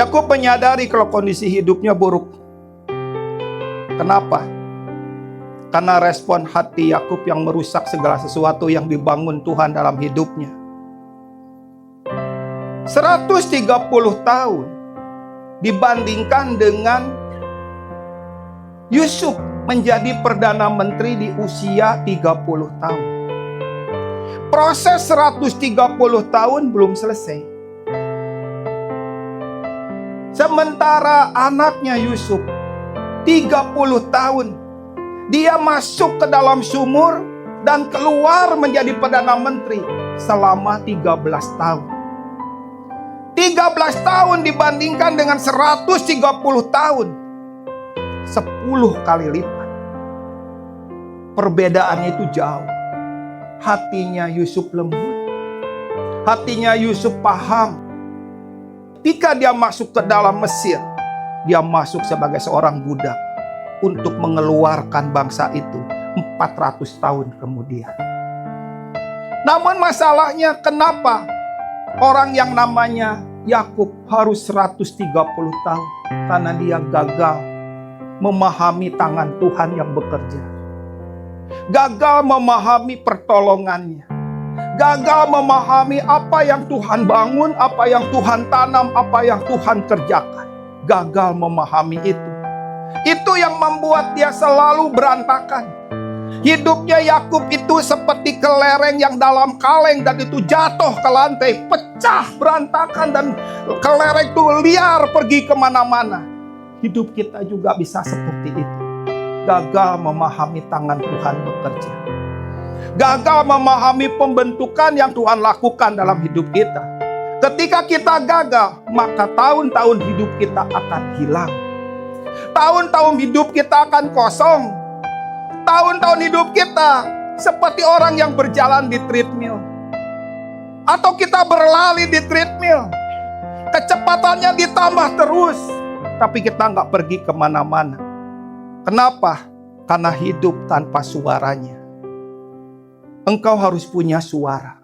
Yakub menyadari kalau kondisi hidupnya buruk. Kenapa? Karena respon hati Yakub yang merusak segala sesuatu yang dibangun Tuhan dalam hidupnya. 130 tahun dibandingkan dengan Yusuf menjadi Perdana Menteri di usia 30 tahun. Proses 130 tahun belum selesai. Sementara anaknya Yusuf 30 tahun. Dia masuk ke dalam sumur dan keluar menjadi Perdana Menteri selama 13 tahun. 13 tahun dibandingkan dengan 130 tahun. 10 kali lipat. Perbedaannya itu jauh. Hatinya Yusuf lembut. Hatinya Yusuf paham. Ketika dia masuk ke dalam Mesir, dia masuk sebagai seorang budak untuk mengeluarkan bangsa itu 400 tahun kemudian. Namun masalahnya kenapa orang yang namanya Yakub harus 130 tahun? Karena dia gagal memahami tangan Tuhan yang bekerja. Gagal memahami pertolongannya. Gagal memahami apa yang Tuhan bangun, apa yang Tuhan tanam, apa yang Tuhan kerjakan. Gagal memahami itu. Itu yang membuat dia selalu berantakan. Hidupnya Yakub itu seperti kelereng yang dalam kaleng dan itu jatuh ke lantai, pecah, berantakan, dan kelereng itu liar pergi kemana-mana. Hidup kita juga bisa seperti itu. Gagal memahami tangan Tuhan bekerja. Gagal memahami pembentukan yang Tuhan lakukan dalam hidup kita. Ketika kita gagal, maka tahun-tahun hidup kita akan hilang. Tahun-tahun hidup kita akan kosong. Tahun-tahun hidup kita seperti orang yang berjalan di treadmill. Atau kita berlari di treadmill. Kecepatannya ditambah terus. Tapi kita nggak pergi kemana-mana. Kenapa? Karena hidup tanpa suaranya. Engkau harus punya suara.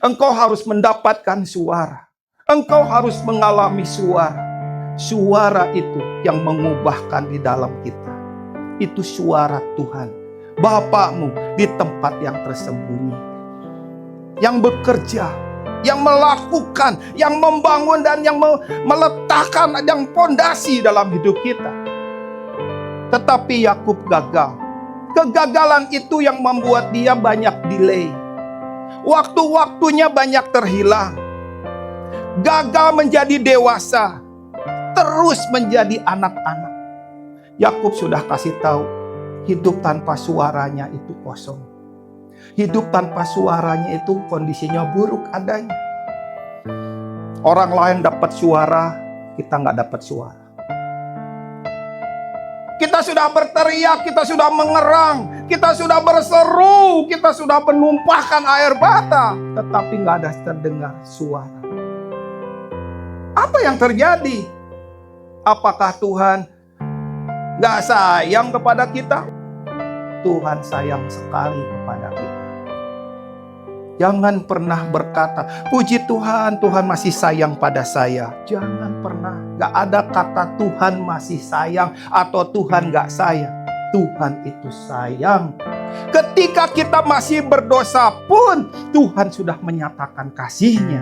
Engkau harus mendapatkan suara. Engkau harus mengalami suara. Suara itu yang mengubahkan di dalam kita. Itu suara Tuhan. Bapakmu di tempat yang tersembunyi. Yang bekerja. Yang melakukan. Yang membangun dan yang meletakkan yang fondasi dalam hidup kita. Tetapi Yakub gagal. Kegagalan itu yang membuat dia banyak delay. Waktu-waktunya banyak terhilang. Gagal menjadi dewasa. Terus menjadi anak-anak. Yakub sudah kasih tahu, hidup tanpa suaranya itu kosong. Hidup tanpa suaranya itu kondisinya buruk adanya. Orang lain dapat suara, kita nggak dapat suara. Kita sudah berteriak, kita sudah mengerang, kita sudah berseru, kita sudah menumpahkan air mata, tetapi nggak ada terdengar suara. Apa yang terjadi? Apakah Tuhan nggak sayang kepada kita? Tuhan sayang sekali kepada kita. Jangan pernah berkata, puji Tuhan, Tuhan masih sayang pada saya. Jangan pernah. Gak ada kata Tuhan masih sayang atau Tuhan gak sayang. Tuhan itu sayang. Ketika kita masih berdosa pun, Tuhan sudah menyatakan kasih-Nya.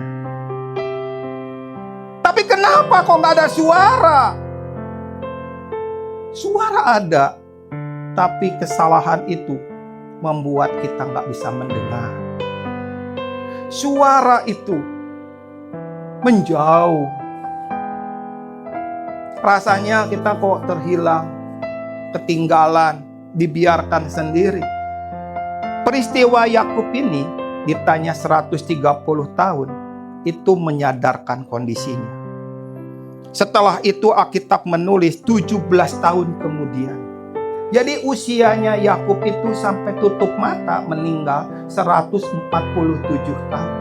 Tapi kenapa kok gak ada suara? Suara ada, tapi kesalahan itu membuat kita gak bisa mendengar. Suara itu menjauh. Rasanya kita kok terhilang, ketinggalan, dibiarkan sendiri. Peristiwa Yakub ini ditanya 130 tahun, itu menyadarkan kondisinya. Setelah itu Alkitab menulis 17 tahun kemudian. Jadi usianya Yakub itu sampai tutup mata meninggal 147 tahun.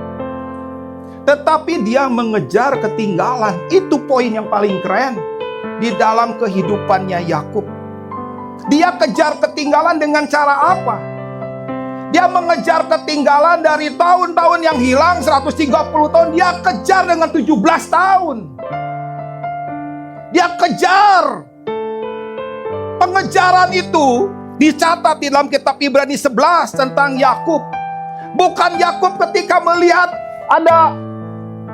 Tetapi dia mengejar ketinggalan. Itu poin yang paling keren di dalam kehidupannya Yakub. Dia kejar ketinggalan dengan cara apa? Dia mengejar ketinggalan dari tahun-tahun yang hilang 130 tahun. Dia kejar dengan 17 tahun. Dia kejar. Pengejaran itu dicatat di dalam kitab Ibrani 11 tentang Yakub. Bukan Yakub ketika melihat ada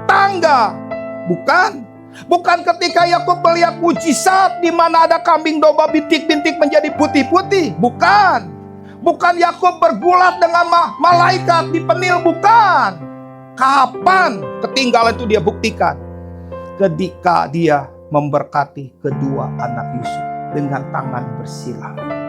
tangga. Bukan. Bukan ketika Yakub melihat mujizat di mana ada kambing domba bintik-bintik menjadi putih-putih. Bukan. Bukan Yakub bergulat dengan malaikat di penil. Bukan. Kapan ketinggalan itu dia buktikan? Ketika dia memberkati kedua anak Yusuf dengan tangan bersilang.